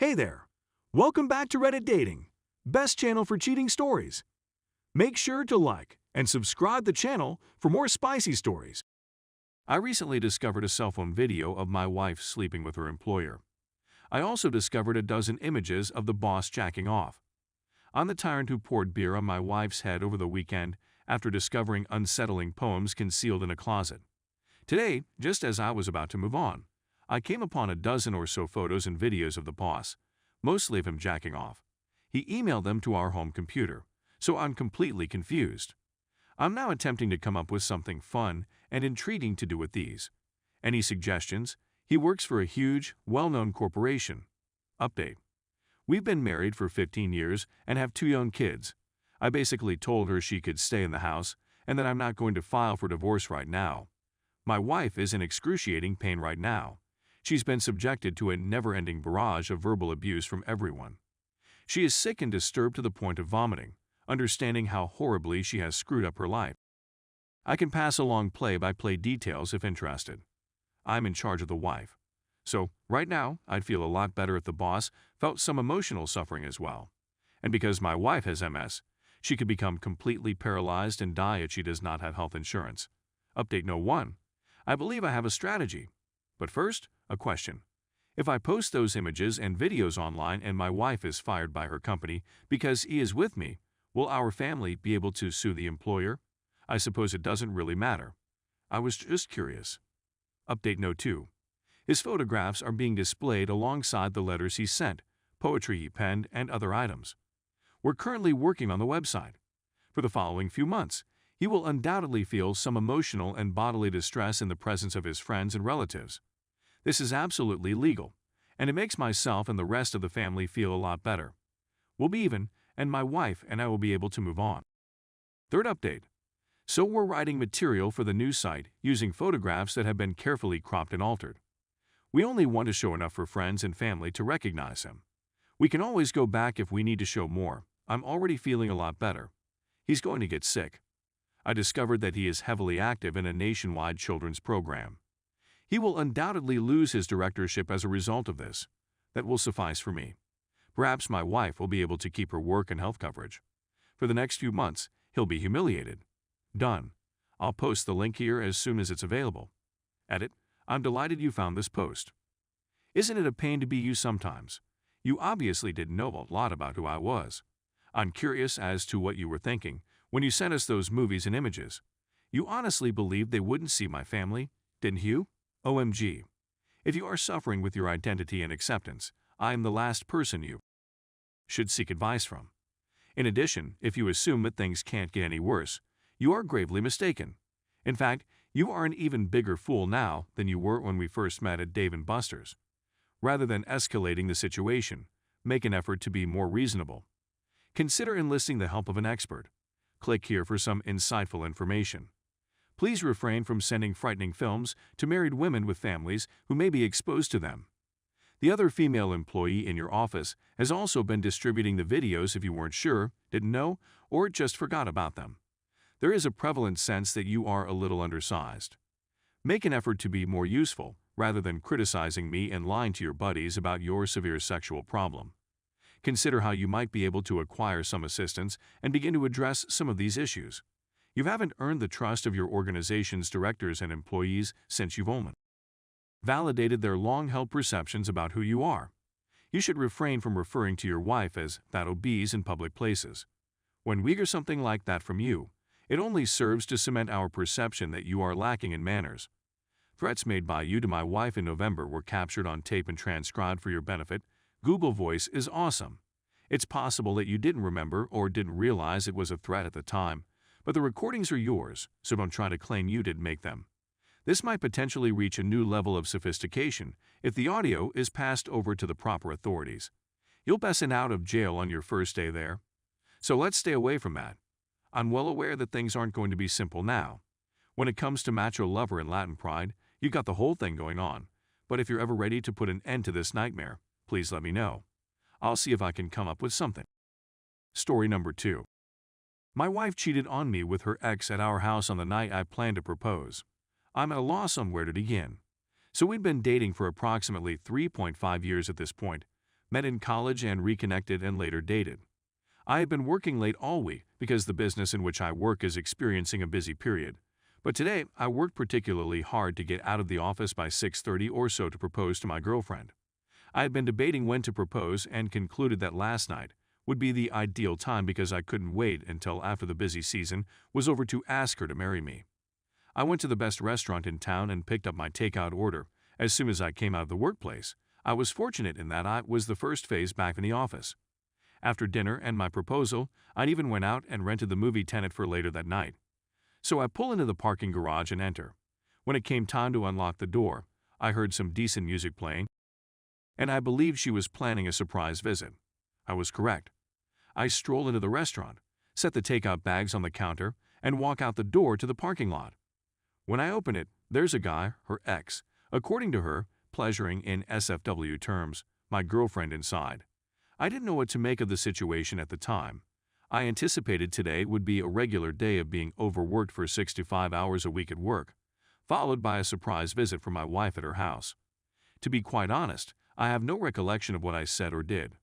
Hey there! Welcome back to Reddit Dating, best channel for cheating stories. Make sure to like and subscribe the channel for more spicy stories. I recently discovered a cell phone video of my wife sleeping with her employer. I also discovered a dozen images of the boss jacking off. I'm the tyrant who poured beer on my wife's head over the weekend after discovering unsettling poems concealed in a closet. Today, just as I was about to move on, I came upon a dozen or so photos and videos of the boss, mostly of him jacking off. He emailed them to our home computer, so I'm completely confused. I'm now attempting to come up with something fun and intriguing to do with these. Any suggestions? He works for a huge, well-known corporation. Update. We've been married for 15 years and have 2 young kids. I basically told her she could stay in the house and that I'm not going to file for divorce right now. My wife is in excruciating pain right now. She's been subjected to a never-ending barrage of verbal abuse from everyone. She is sick and disturbed to the point of vomiting, understanding how horribly she has screwed up her life. I can pass along play-by-play details if interested. I'm in charge of the wife. So, right now, I'd feel a lot better if the boss felt some emotional suffering as well. And because my wife has MS, she could become completely paralyzed and die if she does not have health insurance. Update No. 1. I believe I have a strategy. But first, a question. If I post those images and videos online and my wife is fired by her company because he is with me, will our family be able to sue the employer? I suppose it doesn't really matter. I was just curious. Update No. 2. His photographs are being displayed alongside the letters he sent, poetry he penned, and other items. We're currently working on the website. For the following few months, he will undoubtedly feel some emotional and bodily distress in the presence of his friends and relatives. This is absolutely legal, and it makes myself and the rest of the family feel a lot better. We'll be even, and my wife and I will be able to move on. Third update. So we're writing material for the news site using photographs that have been carefully cropped and altered. We only want to show enough for friends and family to recognize him. We can always go back if we need to show more. I'm already feeling a lot better. He's going to get sick. I discovered that he is heavily active in a nationwide children's program. He will undoubtedly lose his directorship as a result of this. That will suffice for me. Perhaps my wife will be able to keep her work and health coverage. For the next few months, he'll be humiliated. Done. I'll post the link here as soon as it's available. Edit. I'm delighted you found this post. Isn't it a pain to be you sometimes? You obviously didn't know a lot about who I was. I'm curious as to what you were thinking when you sent us those movies and images. You honestly believed they wouldn't see my family, didn't you? OMG. If you are suffering with your identity and acceptance, I am the last person you should seek advice from. In addition, if you assume that things can't get any worse, you are gravely mistaken. In fact, you are an even bigger fool now than you were when we first met at Dave & Buster's. Rather than escalating the situation, make an effort to be more reasonable. Consider enlisting the help of an expert. Click here for some insightful information. Please refrain from sending frightening films to married women with families who may be exposed to them. The other female employee in your office has also been distributing the videos if you weren't sure, didn't know, or just forgot about them. There is a prevalent sense that you are a little undersized. Make an effort to be more useful, rather than criticizing me and lying to your buddies about your severe sexual problem. Consider how you might be able to acquire some assistance and begin to address some of these issues. You haven't earned the trust of your organization's directors and employees since you've only validated their long-held perceptions about who you are. You should refrain from referring to your wife as that obese in public places. When we hear something like that from you, it only serves to cement our perception that you are lacking in manners. Threats made by you to my wife in November were captured on tape and transcribed for your benefit. Google Voice is awesome. It's possible that you didn't remember or didn't realize it was a threat at the time, but the recordings are yours, so don't try to claim you didn't make them. This might potentially reach a new level of sophistication if the audio is passed over to the proper authorities. You'll best out of jail on your first day there. So let's stay away from that. I'm well aware that things aren't going to be simple now. When it comes to macho lover and Latin pride, you got the whole thing going on. But if you're ever ready to put an end to this nightmare, please let me know. I'll see if I can come up with something. Story number 2. My wife cheated on me with her ex at our house on the night I planned to propose. I'm at a loss on where to begin. So we'd been dating for approximately 3.5 years at this point, met in college and reconnected and later dated. I had been working late all week because the business in which I work is experiencing a busy period. But today, I worked particularly hard to get out of the office by 6:30 or so to propose to my girlfriend. I had been debating when to propose and concluded that last night would be the ideal time because I couldn't wait until after the busy season was over to ask her to marry me. I went to the best restaurant in town and picked up my takeout order as soon as I came out of the workplace. I was fortunate in that I was the first phase back in the office. After dinner and my proposal, I even went out and rented the movie Tenet for later that night. So I pull into the parking garage and enter. When it came time to unlock the door, I heard some decent music playing, and I believed she was planning a surprise visit. I was correct. I stroll into the restaurant, set the takeout bags on the counter, and walk out the door to the parking lot. When I open it, there's a guy, her ex, according to her, pleasuring in SFW terms, my girlfriend inside. I didn't know what to make of the situation at the time. I anticipated today would be a regular day of being overworked for 6 to 5 hours a week at work, followed by a surprise visit from my wife at her house. To be quite honest, I have no recollection of what I said or did.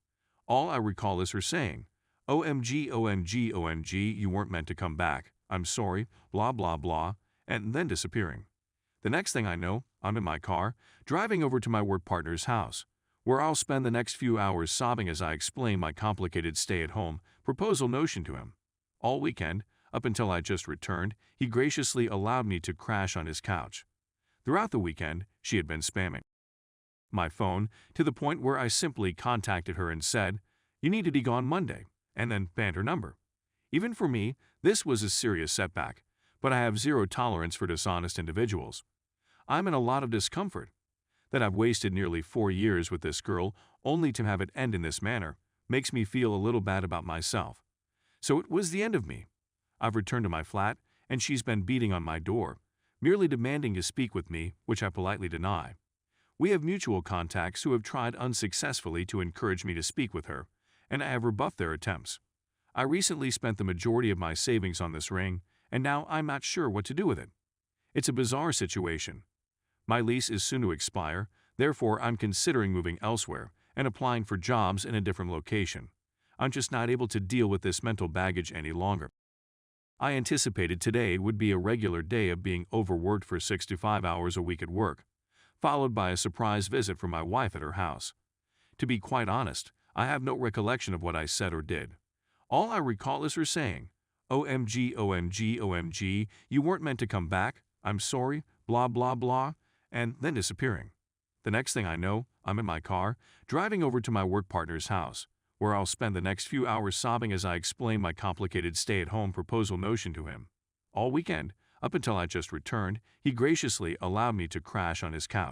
All I recall is her saying, "OMG, OMG, OMG, you weren't meant to come back. I'm sorry, blah blah blah," and then disappearing. The next thing I know, I'm in my car, driving over to my work partner's house, where I'll spend the next few hours sobbing as I explain my complicated stay-at-home proposal notion to him. All weekend, up until I just returned, he graciously allowed me to crash on his couch. Throughout the weekend, she had been spamming my phone to the point where I simply contacted her and said, "You need to be gone Monday," and then banned her number. Even for me, this was a serious setback, but I have zero tolerance for dishonest individuals. I'm in a lot of discomfort. That I've wasted nearly 4 years with this girl only to have it end in this manner makes me feel a little bad about myself. So it was the end of me. I've returned to my flat, and she's been beating on my door, merely demanding to speak with me, which I politely deny. We have mutual contacts who have tried unsuccessfully to encourage me to speak with her, and I have rebuffed their attempts. I recently spent the majority of my savings on this ring, and now I'm not sure what to do with it. It's a bizarre situation. My lease is soon to expire, therefore I'm considering moving elsewhere and applying for jobs in a different location. I'm just not able to deal with this mental baggage any longer. I anticipated today would be a regular day of being overworked for 6 to 5 hours a week at work, followed by a surprise visit from my wife at her house. To be quite honest, I have no recollection of what I said or did. All I recall is her saying, "OMG, OMG, OMG, you weren't meant to come back. I'm sorry, blah blah blah," and then disappearing. The next thing I know, I'm in my car, driving over to my work partner's house, where I'll spend the next few hours sobbing as I explain my complicated stay-at-home proposal notion to him. All weekend, up until I just returned, he graciously allowed me to crash on his couch.